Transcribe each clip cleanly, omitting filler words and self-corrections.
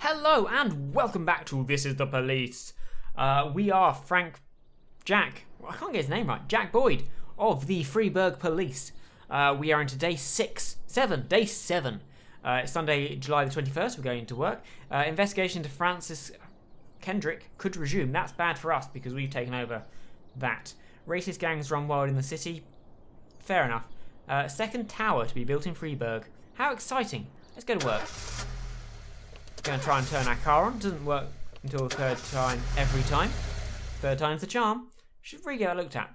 Hello and welcome back to This Is the Police. We are Jack Boyd of the Freeburg Police. We are into day 7. It's Sunday, July the 21st. We're going into work. Investigation into Francis Kendrick could resume. That's bad for us because we've taken over that. Racist gangs run wild in the city. Fair enough. Second tower to be built in Freeburg. How exciting. Let's go to work. Going to try and turn our car on. Doesn't work until the third time every time. Third time's the charm. Should really get that looked at.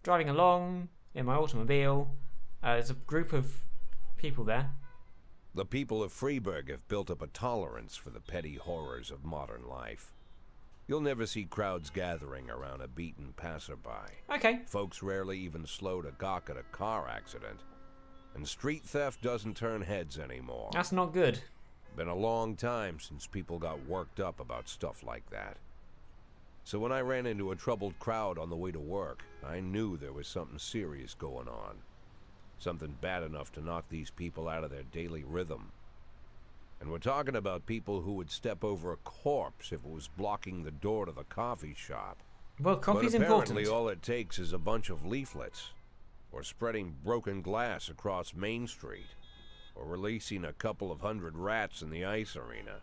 Driving along in my automobile. There's a group of people there. The people of Freeburg have built up a tolerance for the petty horrors of modern life. You'll never see crowds gathering around a beaten passerby. Okay. Folks rarely even slow to gawk at a car accident. And street theft doesn't turn heads anymore. That's not good. Been a long time since people got worked up about stuff like that. So when I ran into a troubled crowd on the way to work, I knew there was something serious going on. Something bad enough to knock these people out of their daily rhythm. And we're talking about people who would step over a corpse if it was blocking the door to the coffee shop. Well, coffee's but apparently important. All it takes is a bunch of leaflets, or spreading broken glass across Main Street, or releasing a couple of hundred rats in the ice arena.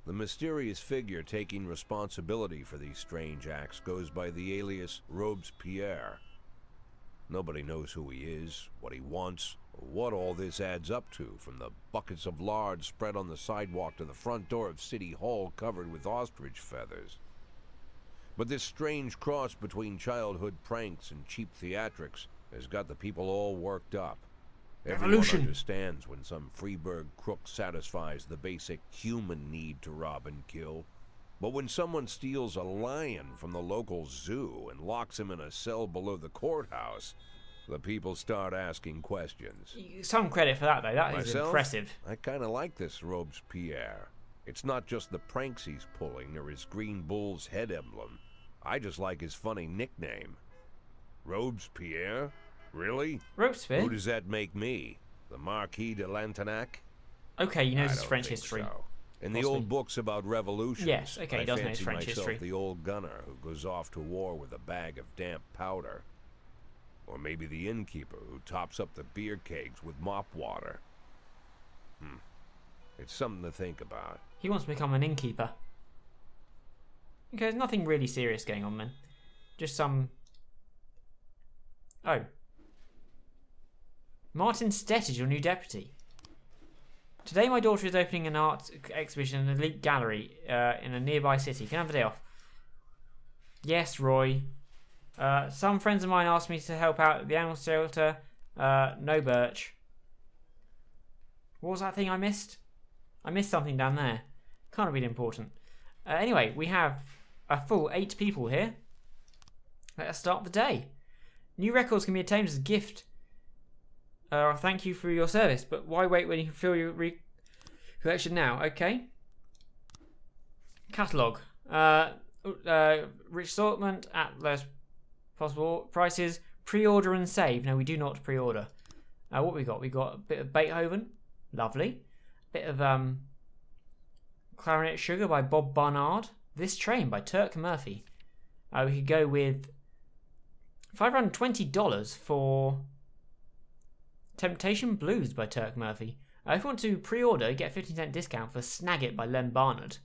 The mysterious figure taking responsibility for these strange acts goes by the alias Robespierre. Nobody knows who he is, what he wants, or what all this adds up to, from the buckets of lard spread on the sidewalk to the front door of City Hall covered with ostrich feathers. But this strange cross between childhood pranks and cheap theatrics has got the people all worked up. Everyone understands when some Freeburg crook satisfies the basic human need to rob and kill. But when someone steals a lion from the local zoo and locks him in a cell below the courthouse, the people start asking questions. Some credit for that, though. That is Myself, impressive. I kind of like this Robespierre. It's not just the pranks he's pulling or his green bull's head emblem. I just like his funny nickname. Robespierre? Really? Robespierre? Who does that make me? The Marquis de Lantenac? Okay, he knows his I don't French think history. So. In Possibly. the old books about revolutions, Yes, okay, he I does know his fancy French myself history. the old gunner who goes off to war with a bag of damp powder. Or maybe the innkeeper who tops up the beer kegs with mop water. It's something to think about. He wants to become an innkeeper. Okay, there's nothing really serious going on then. Just some... Oh. Martin Stett is your new deputy. Today my daughter is opening an art exhibition in an elite gallery in a nearby city. Can I have a day off? Yes, Roy. Some friends of mine asked me to help out at the animal shelter. No, Birch. What was that thing I missed? I missed something down there. Can't have been important. Anyway, we have a full 8 people here. Let us start the day. New records can be obtained as a gift. Thank you for your service, but why wait when you can fill your collection now? Okay. Catalogue. Rich assortment at lowest possible prices. Pre-order and save. No, we do not pre-order. What we got? We got a bit of Beethoven. Lovely. Bit of Clarinet Sugar by Bob Barnard. This Train by Turk Murphy. We could go with $520 for Temptation Blues by Turk Murphy. If you want to pre-order, get a 15% discount for Snag It by Len Barnard,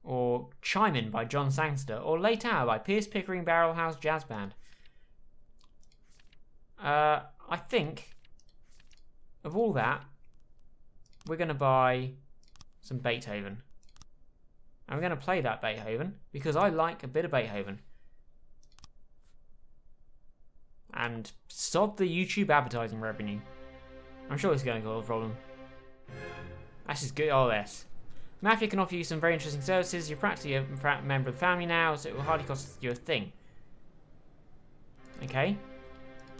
or Chime In by John Sangster, or Late Hour by Pierce Pickering Barrelhouse Jazz Band. I think of all that, we're going to buy some Beethoven. And we're going to play that Beethoven because I like a bit of Beethoven. And sod the YouTube advertising revenue. I'm sure it's going to cause a problem. That's just good. Oh, yes. Mafia can offer you some very interesting services. You're practically a member of the family now, so it will hardly cost you a thing. Okay.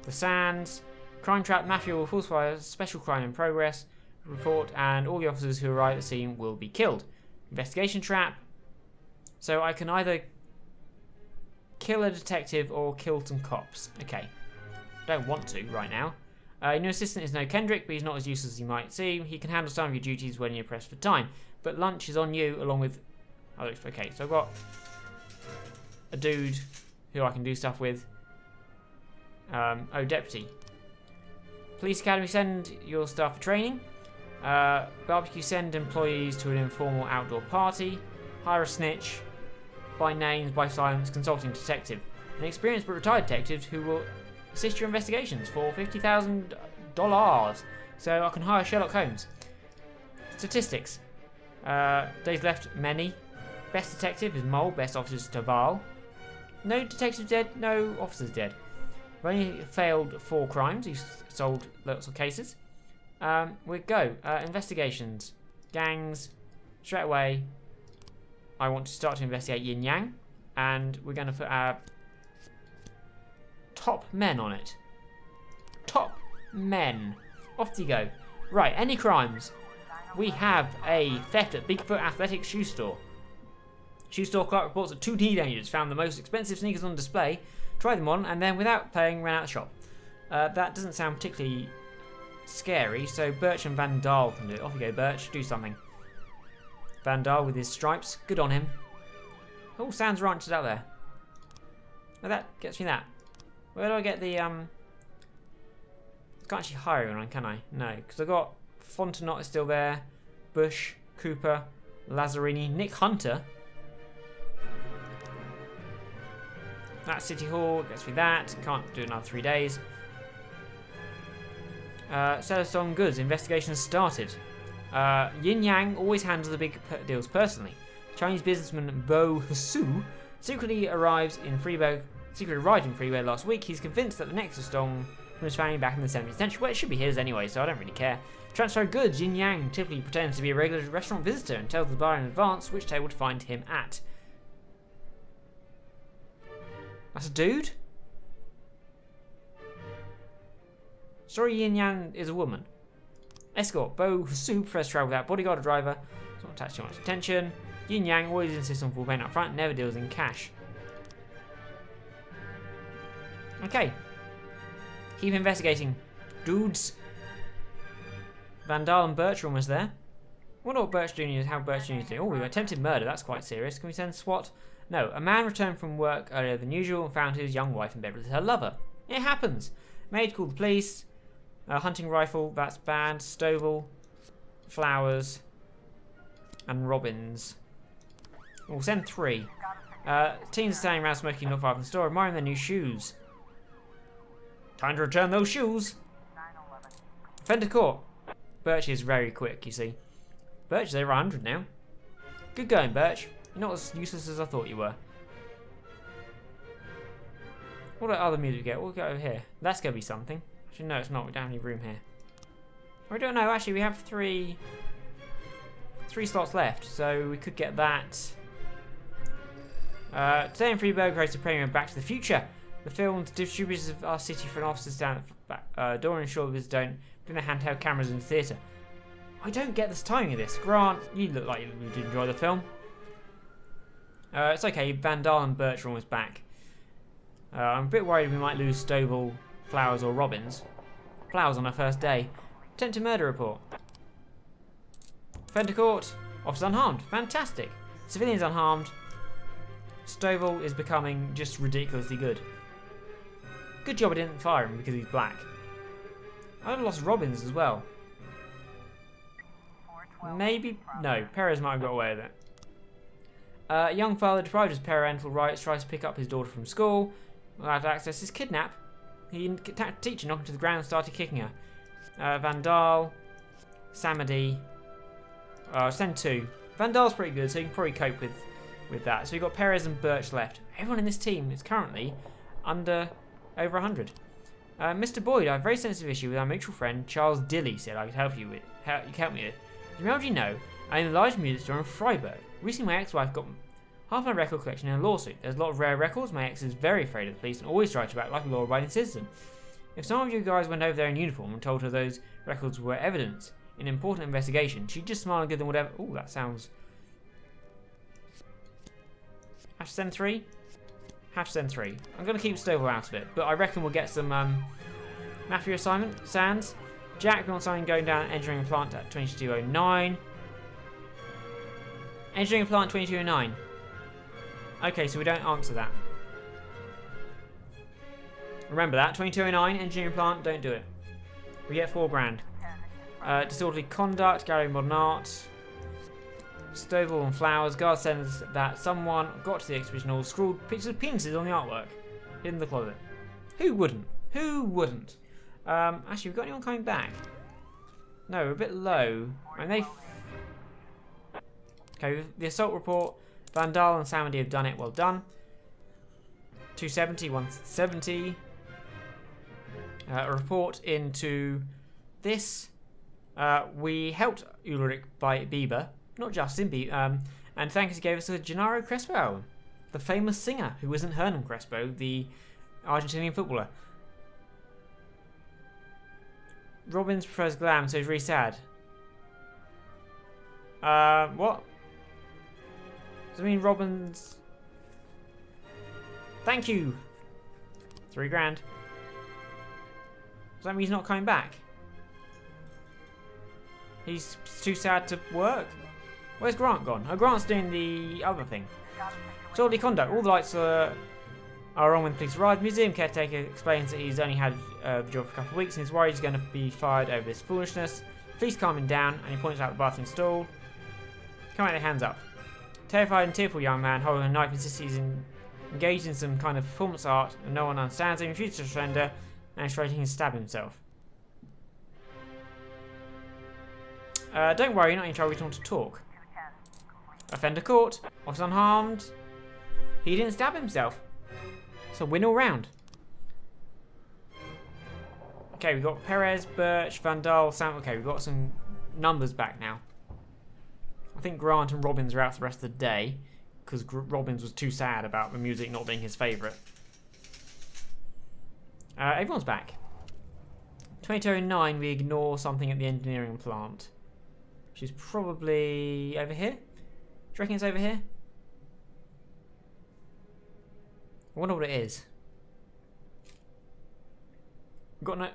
The Sands. Crime Trap Mafia will falsify a special crime in progress report, and all the officers who arrive at the scene will be killed. Investigation Trap. So I can either kill a detective or kill some cops. Okay. Don't want to right now. Your new assistant is no Kendrick, but he's not as useless as you might seem. He can handle some of your duties when you're pressed for time. But lunch is on you, along with... Oh, okay, so I've got a dude who I can do stuff with. Deputy. Police Academy, send your staff for training. Barbecue, send employees to an informal outdoor party. Hire a snitch. By names, by silence, consulting detective. An experienced but retired detective who will assist your investigations for $50,000. So I can hire Sherlock Holmes. Statistics. Days left, many. Best detective is Mole, best officer is Taval. No detectives dead, no officers dead. I've only failed 4 crimes. He's solved lots of cases. We go. Investigations. Gangs. Straight away, I want to start to investigate Yin Yang. And we're going to put our top men on it. Top men. Off you go. Right, any crimes? We have a theft at Bigfoot Athletics shoe store. Shoe store clerk reports that 2 teenagers found the most expensive sneakers on display, tried them on, and then without paying ran out of the shop. That doesn't sound particularly scary, so Birch and Van Dahl can do it. Off you go, Birch. Do something. Van Dahl with his stripes. Good on him. Oh, Sans Ranch is out there. Oh, that gets me that. Where do I get the... I can't actually hire anyone, can I? No, because I've got Fontenot is still there. Bush, Cooper, Lazzarini, Nick Hunter. That's City Hall, gets me that. Can't do another 3 days. Celestone Goods, investigation has started. Yin Yang always handles the big deals personally. Chinese businessman Bo Hsu secretly arrived in Freeburg last week. He's convinced that the Nexus Stone from his family back in the 17th century. Well, it should be his anyway, so I don't really care. Transfer goods. Yin Yang typically pretends to be a regular restaurant visitor and tells the buyer in advance which table to find him at. That's a dude? Sorry, Yin Yang is a woman. Escort. Bo Hsu prefers travel without bodyguard or driver. It's not attached too much attention. Yin Yang always insists on full payment up front, never deals in cash. Okay. Keep investigating. Dudes. Van Dahl and Birch are almost there. I wonder what Birch Jr. is, how Birch Jr. is doing. Oh, we got attempted murder. That's quite serious. Can we send SWAT? No. A man returned from work earlier than usual and found his young wife in bed with her lover. It happens. Maid called the police. Hunting rifle. That's bad. Stovall. Flowers. And robins. We'll send 3. Teens standing around smoking not far from the store, admiring their new shoes. Time to return those shoes. Fender Court. Birch is very quick, you see. Birch is over 100 now. Good going, Birch. You're not as useless as I thought you were. What other music we get? We'll go over here. That's going to be something. Actually, no, it's not. We don't have any room here. We don't know. Actually, we have 3 slots left, so we could get that. Today in Freeburg hosts a premiere of Back to the Future. The film's distributors of our city for an officers down at the back door and ensure the visitors don't bring their handheld cameras in the theatre. I don't get the timing of this. Grant, you look like you did enjoy the film. It's okay. Van Dahl and Birch are almost back. I'm a bit worried we might lose Stovall, Flowers, or Robbins. Flowers on her first day. Attempted murder report. Fender Court. Officers unharmed. Fantastic. Civilians unharmed. Stovall is becoming just ridiculously good. Good job I didn't fire him because he's black. I've lost Robbins as well. Maybe... No, Perez might have got away with it. A young father deprived of his parental rights tries to pick up his daughter from school. Allowed to access his kidnap. He attacked a teacher, knocked her to the ground and started kicking her. Van Dahl. Samadi. Send 2. Van Dahl's pretty good, so you can probably cope with that. So we've got Perez and Birch left. Everyone in this team is currently under over 100. Mr. Boyd, I have a very sensitive issue with our mutual friend Charles Dilly said I could help you with. You can help me with. You already know, I own a large music store in Freeburg. Recently my ex-wife got half my record collection in a lawsuit. There's a lot of rare records. My ex is very afraid of the police and always tries to act like a law-abiding citizen. If some of you guys went over there in uniform and told her those records were evidence in an important investigation, she'd just smile and give them whatever. Oh, that sounds... Have to send 3? Have to send 3. I'm going to keep Stovall out of it, but I reckon we'll get some Mafia assignment, Sands. Jack, we want something going down engineering a plant at 2209. Engineering a plant 2209. Okay, so we don't answer that. Remember that, 2209, engineering plant, don't do it. We get 4 grand. Disorderly conduct, gallery modern art. Stovall and flowers. Guard says that someone got to the exhibition hall, scrawled pictures of penises on the artwork. In the closet. Who wouldn't? Who wouldn't? Actually, we've got anyone coming back? No, we're a bit low. And they... Okay, the assault report. Vandal and Samedy have done it. Well done. 270, 170. A report into this. We helped Ulrich by Bieber. Not Justin Bieber. And thanks, he gave us a Gennaro Crespo album. The famous singer, who isn't Hernan Crespo, the Argentinian footballer. Robbins prefers glam, so he's really sad. What? Does it mean Robbins... Thank you! 3 grand. Does that mean he's not coming back? He's too sad to work? Where's Grant gone? Oh, Grant's doing the other thing. Disorderly conduct. All the lights are on when the police arrive. Museum caretaker explains that he's only had the job for a couple of weeks and he's worried he's going to be fired over this foolishness. Police calm him down and he points out the bathroom stall. Come out, their hands up. Terrified and tearful young man holding a knife insists he's engaged in some kind of performance art and no one understands him. He refuses to surrender and is threatening to stab himself. Don't worry, you're not in trouble, we just want to talk. Offender caught. Officer unharmed. He didn't stab himself. So win all round. Okay, we've got Perez, Birch, Vandal, Sam. Okay, we've got some numbers back now. I think Grant and Robbins are out for the rest of the day because Robbins was too sad about the music not being his favourite. Everyone's back. 2209, we ignore something at the engineering plant. Which is probably over here. Do you reckon it's over here? I wonder what it is. Got no...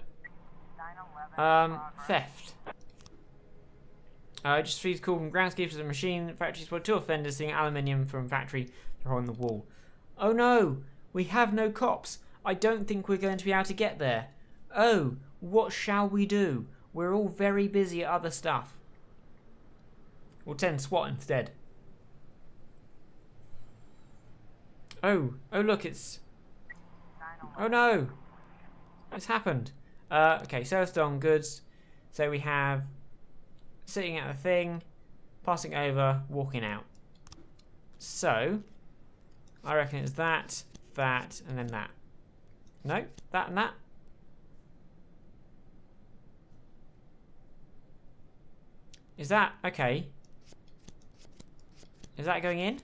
theft. Just received a call from groundskeepers at the machine factory spotted 2 offenders stealing aluminium from factory on the wall. Oh no! We have no cops. I don't think we're going to be able to get there. Oh, what shall we do? We're all very busy at other stuff. We'll send SWAT instead. Oh look, it's... Oh no! What's happened? Okay, sales stolen goods. So we have sitting at the thing, passing over, walking out. So, I reckon it's that, and then that. No, that and that. Is that... Okay. Is that going in?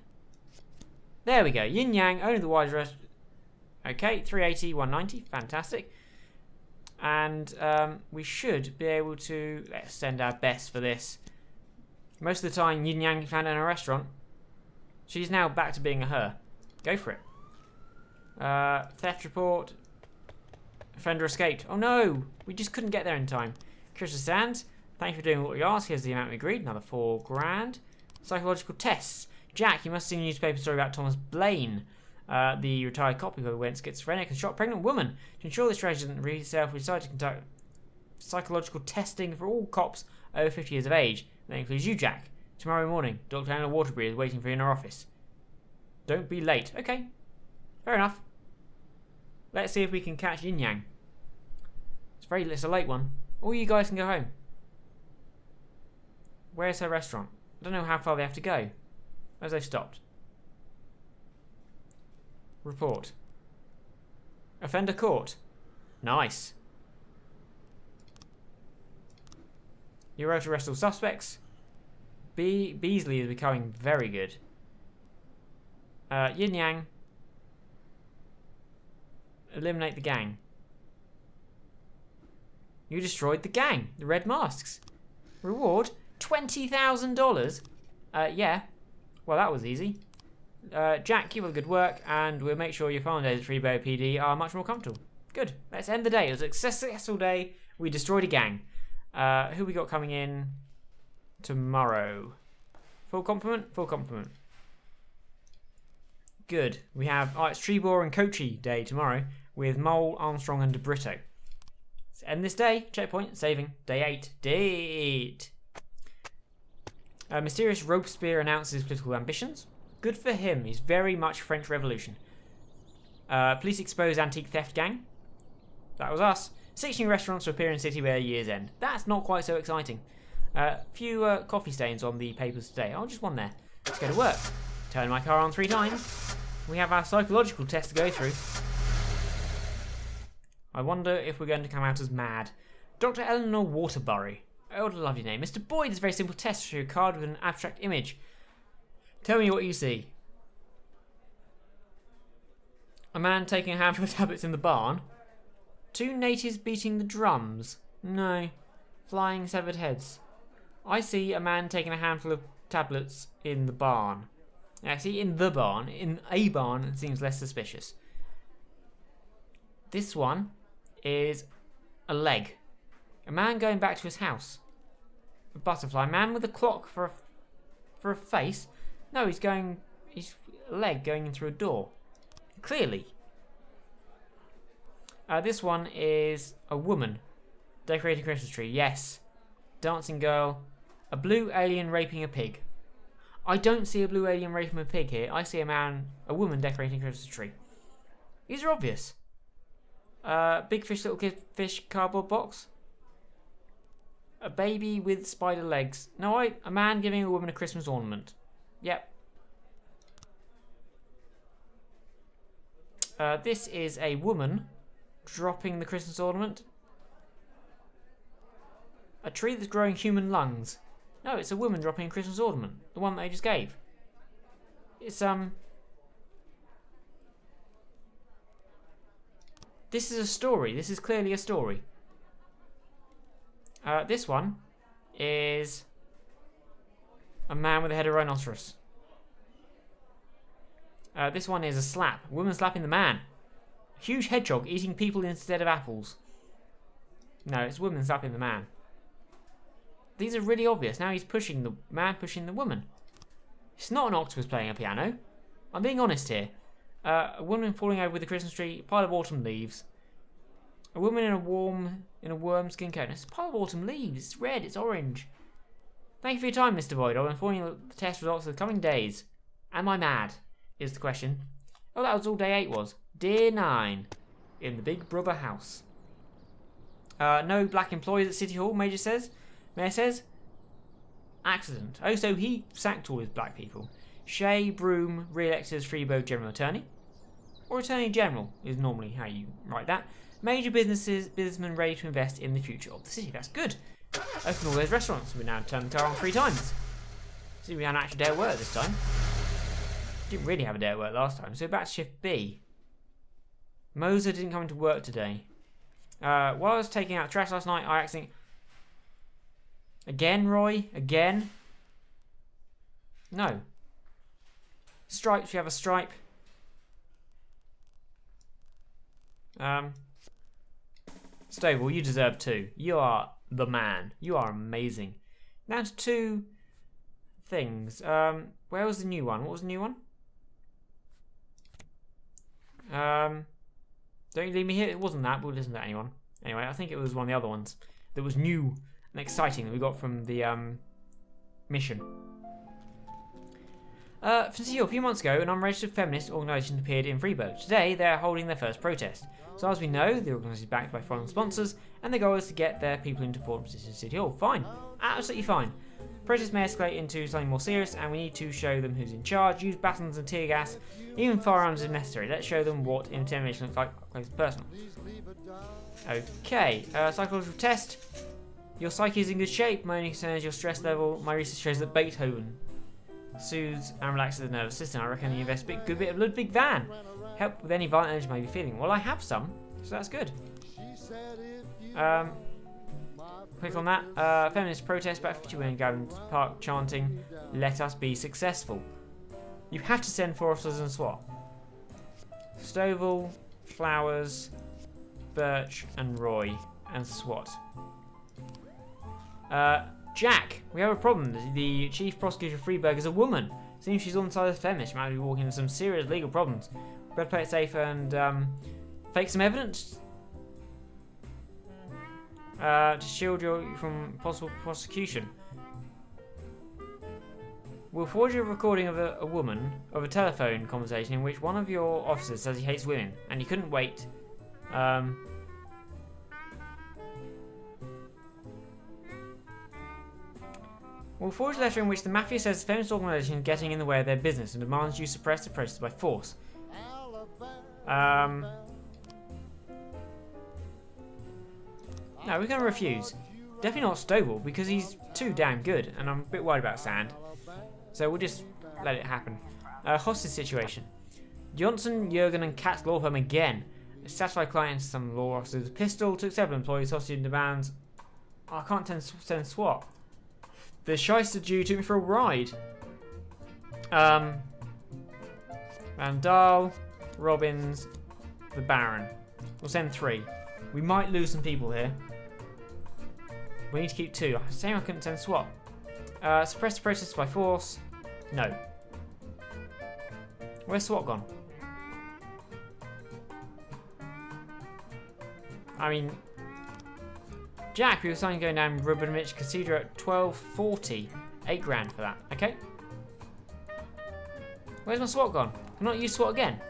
There we go. Yin Yang, only the wise rest. Okay, 380, 190. Fantastic. And we should be able to... Let's send our best for this. Most of the time, Yin Yang found in a restaurant. She's now back to being a her. Go for it. Theft report. Offender escaped. Oh no! We just couldn't get there in time. Christian Sands, thank you for doing what we asked. Here's the amount we agreed. Another 4 grand. Psychological tests. Jack, you must have seen a newspaper story about Thomas Blaine, the retired cop who went schizophrenic and shot a pregnant woman. To ensure this tragedy doesn't repeat itself, we decided to conduct psychological testing for all cops over 50 years of age. That includes you, Jack. Tomorrow morning, Dr. Anna Waterbury is waiting for you in our office. Don't be late. Okay. Fair enough. Let's see if we can catch Yin Yang. It's a late one. All you guys can go home. Where's her restaurant? I don't know how far they have to go. As they've stopped. Report. Offender caught. Nice. You wrote to arrest all suspects. Beasley is becoming very good. Yin Yang. Eliminate the gang. You destroyed the gang. The Red Masks. Reward? $20,000? Yeah. Well, that was easy. Jack, keep up the good work, and we'll make sure your final days at Freeburg PD are much more comfortable. Good. Let's end the day. It was a successful day. We destroyed a gang. Who we got coming in tomorrow? Full complement? Full complement. Good. We have... it's Treebor and Kochi day tomorrow with Mole, Armstrong and De Brito. Let's end this day. Checkpoint. Saving. Day 8. Day 8. Mysterious Robespierre announces his political ambitions. Good for him. He's very much French Revolution. Police expose antique theft gang. That was us. 6 new restaurants to appear in city by year's end. That's not quite so exciting. Few coffee stains on the papers today. Oh, just one there. Let's go to work. Turn my car on 3 times. We have our psychological test to go through. I wonder if we're going to come out as mad. Dr. Eleanor Waterbury. Oh, what a lovely name. Mr. Boyd is a very simple test. Show you a card with an abstract image. Tell me what you see. A man taking a handful of tablets in the barn. 2 natives beating the drums. No. Flying severed heads. I see a man taking a handful of tablets in the barn. Actually, in the barn. In a barn, it seems less suspicious. This one is a leg. A man going back to his house. A butterfly. A man with a clock for a face. No, he's a leg going in through a door. Clearly. This one is a woman decorating a Christmas tree. Yes. Dancing girl. A blue alien raping a pig. I don't see a blue alien raping a pig here. I see a woman decorating a Christmas tree. These are obvious. Big fish, little fish, cardboard box. A baby with spider legs. No, a man giving a woman a Christmas ornament. Yep. This is a woman dropping the Christmas ornament. A tree that's growing human lungs. No, it's a woman dropping a Christmas ornament. The one that I just gave. It's, This is a story. This is clearly a story. This one is a man with a head of rhinoceros. This one is a slap. A woman slapping the man. A huge hedgehog eating people instead of apples. No, it's a woman slapping the man. These are really obvious. Now he's pushing the man, pushing the woman. It's not an octopus playing a piano. I'm being honest here. A woman falling over with a Christmas tree, a pile of autumn leaves. A woman in a worm skin coat. It's a pile of autumn leaves. It's red, it's orange. Thank you for your time, Mr. Boyd. I'll inform you of the test results of the coming days. Am I mad? Is the question. Oh, that was all day 8 was. Day 9. In the Big Brother house. No black employees at City Hall, Mayor says. Accident. Oh, so he sacked all his black people. Shea Broom re-elected as Freeburg General Attorney. Or Attorney General is normally how you write that. Major businessmen ready to invest in the future of the city. That's good. Open all those restaurants. We now turn the car on 3 times. See, we had an actual day at work this time. Didn't really have a day at work last time. So back to shift B. Moser didn't come into work today. While I was taking out trash last night, I accidentally... Again, Roy? Again? No. Stripes, you have a stripe. Stovall, you deserve 2. You are the man. You are amazing. Now to 2 things. Where was the new one? What was the new one? Don't you leave me here. It wasn't that, but we'll listen to anyone. Anyway, I think it was one of the other ones that was new and exciting that we got from the mission. A few months ago, an unregistered feminist organisation appeared in Freeburg. Today, they are holding their first protest. So as we know, the organisation is backed by foreign sponsors, and the goal is to get their people into Port City Hall. Fine. Absolutely fine. Protest may escalate into something more serious, and we need to show them who's in charge, use batons and tear gas, even firearms if necessary. Let's show them what intimidation looks like up close and personal. Okay, psychological test. Your psyche is in good shape. My only concern is your stress level. My research shows that Beethoven soothes and relaxes the nervous system. I recommend you invest a good bit of Ludwig van. Help with any violent energy you may be feeling. Well, I have some, so that's good. Click on that. Feminist protest back 50 women in Gavin Park chanting, "Let us be successful." You have to send 4 officers and SWAT. Stovall, flowers, Birch, and Roy, and SWAT. Jack, we have a problem. The chief prosecutor of Freeburg is a woman. Seems she's on the side of the feminist. She might be walking into some serious legal problems. Better play it safe and fake some evidence to shield you from possible prosecution. We'll forge a recording of a telephone conversation in which one of your officers says he hates women, and you couldn't wait. We'll forge a letter in which the mafia says the feminist organisation is getting in the way of their business and demands you suppress the protest by force. No, we're going to refuse. Definitely not Stovall, because he's too damn good, and I'm a bit worried about Sand. So we'll just let it happen. Hostage situation. Johnson, Jurgen, and Kat's law firm again. A satisfied client into some law officers. Pistol took several employees hostage and demands. Oh, I can't send SWAT. The shyster Jew took me for a ride. Van Dahl, Robbins, the Baron. We'll send 3. We might lose some people here. We need to keep 2. I'm saying I couldn't send SWAT. Suppress the process by force. No. Where's SWAT gone? I mean, Jack, we were starting going down Rubinovich Cathedral at 12:40. 8 grand for that. Okay. Where's my SWAT gone? Can I not use SWAT again?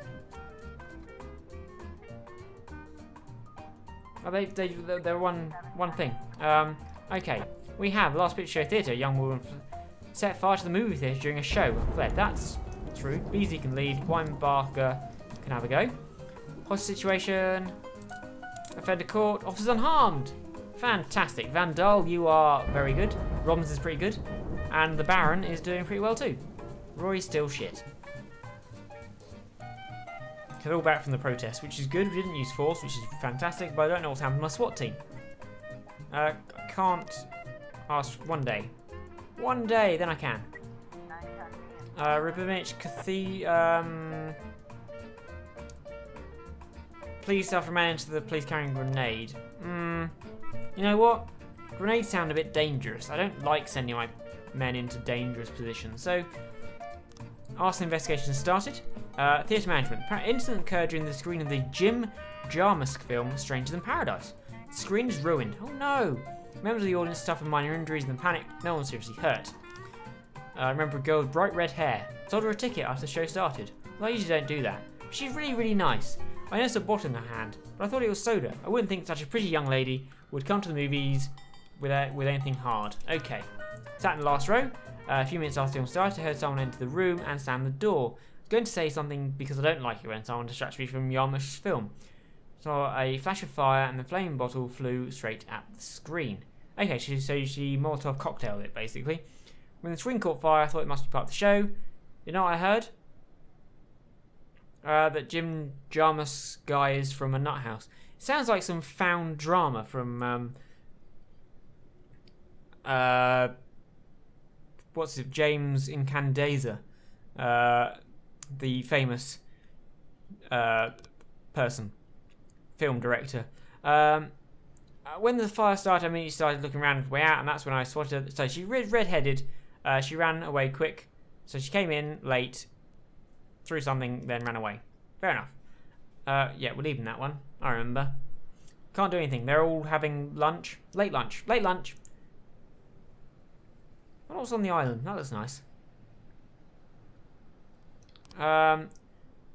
Oh, they're one thing. Okay. We have Last Picture Show Theatre. A young woman set fire to the movie theatre during a show and fled. That's true. Beasley can lead. Weinbarger can have a go. Hostage situation. Offender court. Officers unharmed. Fantastic. Van Dahl, you are very good. Robbins is pretty good. And the Baron is doing pretty well too. Roy's still shit. They're all back from the protest, which is good. We didn't use force, which is fantastic, but I don't know what's happened to my SWAT team. I can't ask one day. One day, then I can. Rubinovich Cathedral. Please stuff a man into the police carrying a grenade. You know what? Grenades sound a bit dangerous. I don't like sending my men into dangerous positions. So, arson investigation started. Theatre management. Incident occurred during the screening of the Jim Jarmusch film Stranger Than Paradise. The screen is ruined. Oh no! Members of the audience suffered minor injuries and panic. No one seriously hurt. Remember a girl with bright red hair. Sold her a ticket after the show started. Well, I usually don't do that. But she's really, really nice. I noticed a bottle in her hand, but I thought it was soda. I wouldn't think such a pretty young lady would come to the movies with anything hard. Okay. Sat in the last row. A few minutes after the film started, I heard someone enter the room and slam the door. I was going to say something because I don't like it when someone distracts me from Jarmusch's film. Saw a flash of fire and the flaming bottle flew straight at the screen. Okay, so she Molotov cocktailed it, basically. When the screen caught fire, I thought it must be part of the show. You know what I heard? That Jim Jarmusch guy is from a nut house. It sounds like some found drama from what's it? James Incandesza, the famous film director. When the fire started, I immediately started looking around for the way out, and that's when I spotted her. So she red-headed. She ran away quick. So she came in late, threw something, then ran away. Fair enough. Yeah, we're leaving that one. I remember. Can't do anything. They're all having lunch. Late lunch. Late lunch. What else on the island? That looks nice.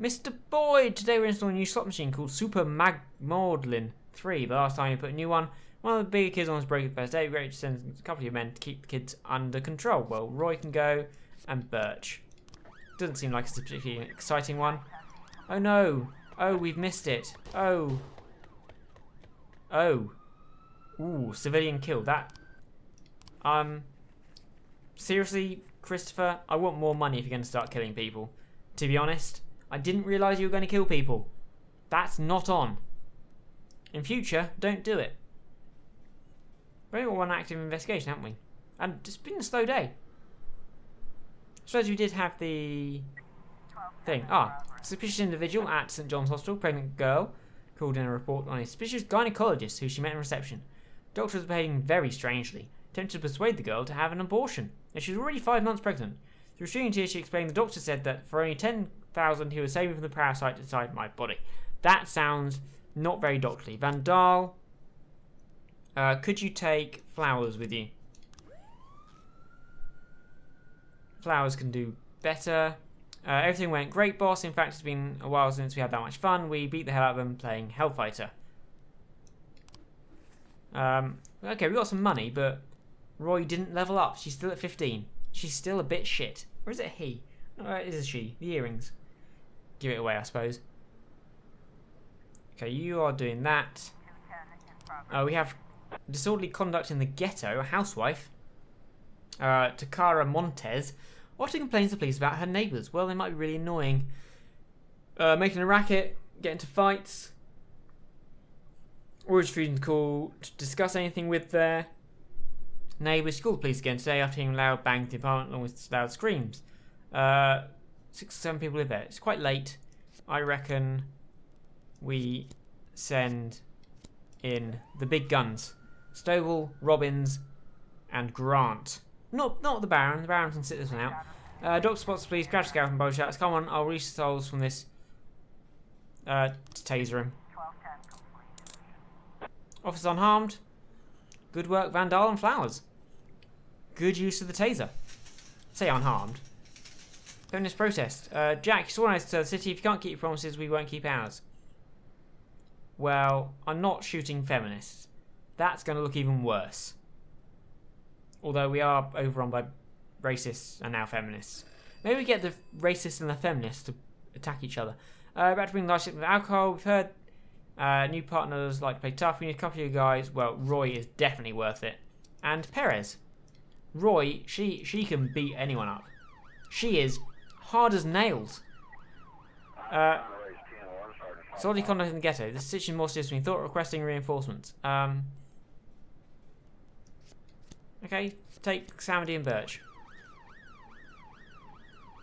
Mr. Boyd! Today we're installing a new slot machine called Super Maudlin 3. The last time we put a new one, one of the bigger kids on his broken first day. We're ready to send a couple of men to keep the kids under control. Well, Roy can go, and Birch. Doesn't seem like it's a particularly exciting one. Oh no! Oh, we've missed it. Oh. Oh. Ooh, civilian killed. That. Seriously, Christopher, I want more money if you're going to start killing people. To be honest, I didn't realise you were going to kill people. That's not on. In future, don't do it. We've only got one active investigation, haven't we? And it's been a slow day. I suppose we did have the thing. Suspicious individual at St John's Hospital, pregnant girl. called in a report on a suspicious gynecologist who she met in reception. The doctor was behaving very strangely, attempted to persuade the girl to have an abortion, and she was already 5 months pregnant. Through shooting tears, she explained the doctor said that for only 10,000 he was saving from the parasite inside my body. That sounds not very doctorly. Vandal, could you take flowers with you? Flowers can do better. Everything went great, boss. In fact, it's been a while since we had that much fun. We beat the hell out of them playing Hellfighter. Okay, we got some money, but Roy didn't level up. She's still at 15. She's still a bit shit. Or is it a he? It is a she. The earrings. Give it away, I suppose. Okay, you are doing that. We have disorderly conduct in the ghetto. A housewife. Takara Montez often complains to the police about her neighbours. Well, they might be really annoying. Making a racket, getting into fights. Or refusing to call to discuss anything with their neighbours. She called the police again today after hearing loud bangs in the apartment along with loud screams. 6 or 7 people live there. It's quite late. I reckon we send in the big guns. Stovall, Robbins, and Grant. Not the Baron. The Baron can sit this one out. Doctor spots the police, crash scout and bow shouts. Come on, I'll reach the souls from this. Taser him. Officer unharmed. Good work, Vandal and Flowers. Good use of the taser. Say unharmed. Feminist protest. Jack, you sworn to the city. If you can't keep your promises, we won't keep ours. Well, I'm not shooting feminists. That's going to look even worse. Although we are overrun by racists and now feminists. Maybe we get the racists and the feminists to attack each other. About to bring the lights with alcohol. We've heard new partners like to play tough. We need a couple of you guys. Well, Roy is definitely worth it. And Perez. Roy, she can beat anyone up. She is hard as nails. Sorority conduct in the ghetto. This situation more serious than we thought. Requesting reinforcements. Okay, take Samedy and Birch.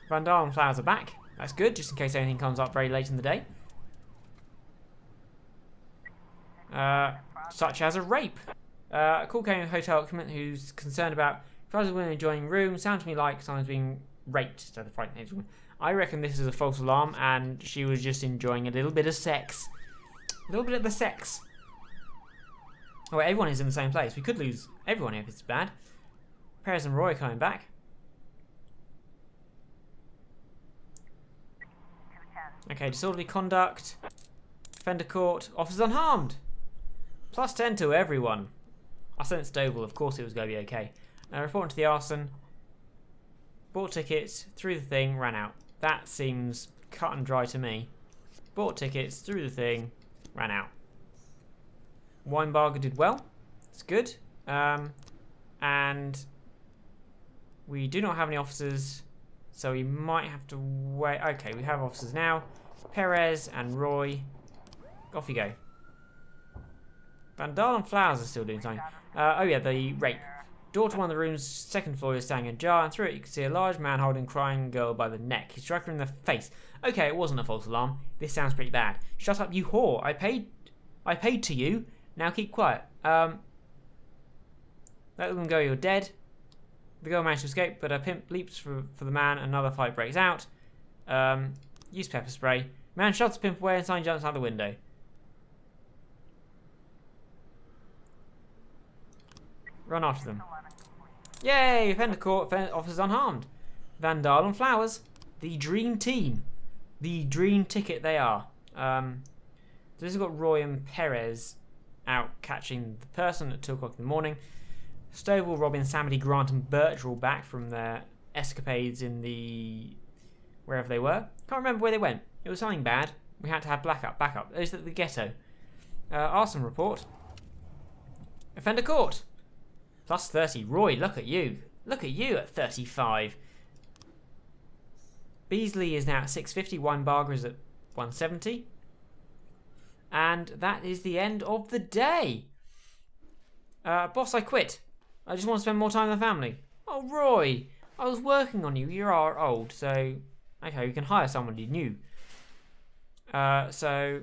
Vandal and Flowers are back. That's good, just in case anything comes up very late in the day. Such as a rape. A call came in a hotel occupant who's concerned about crowds of women enjoying rooms. Sounds to me like someone's being raped instead of frightened woman. I reckon this is a false alarm and she was just enjoying a little bit of sex. A little bit of the sex. Oh, wait, everyone is in the same place. We could lose everyone if it's bad. Perez and Roy are coming back. Okay, disorderly conduct. Offender court. Officers unharmed. +10 to everyone. I sent Stovall. Of course it was going to be okay. Reporting to the arson. Bought tickets. Through the thing. Ran out. That seems cut and dry to me. Bought tickets. Through the thing. Ran out. Weinbarger did well. It's good. And we do not have any officers, so we might have to wait. Okay, we have officers now. Perez and Roy. Off you go. Vandal and Flowers are still doing something. Oh yeah, the rape. Door to one of the room's second floor is standing ajar, and through it you can see a large man holding a crying girl by the neck. He struck her in the face. Okay, it wasn't a false alarm. This sounds pretty bad. Shut up, you whore. I paid to you. Now keep quiet. Let them go, you're dead. The girl managed to escape, but her pimp leaps for the man. Another fight breaks out. Use pepper spray. Man shoves the pimp away and sign jumps out the window. Run after them. Yay! Offender caught, officers unharmed. Vandal and Flowers. The dream team. The dream ticket they are. So this has got Roy and Perez out catching the person at 2 o'clock in the morning. Stovall, Robin, Samedy, Grant and Birch are all back from their escapades in the... wherever they were. Can't remember where they went. It was something bad. We had to have backup. It was at the ghetto. Arson report. Offender caught. +30. Roy, look at you. Look at you at 35. Beasley is now at 650. Weinbarger is at 170. And that is the end of the day. Boss, I quit. I just want to spend more time with the family. Oh, Roy, I was working on you. You are old, so... okay, we can hire somebody new. So...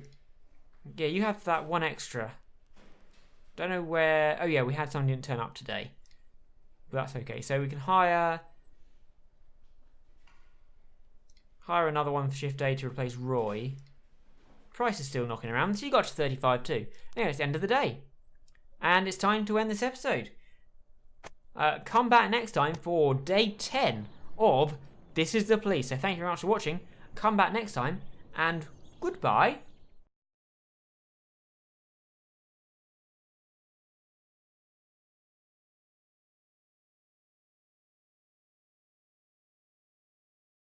Yeah, you have that one extra. Don't know where... Oh yeah, we had someone who didn't turn up today. But that's okay. So we can hire another one for shift A to replace Roy. Price is still knocking around, so you got to 35 too. Anyway, it's the end of the day. And it's time to end this episode. Come back next time for day 10 of This is the Police. So thank you very much for watching. Come back next time, and goodbye.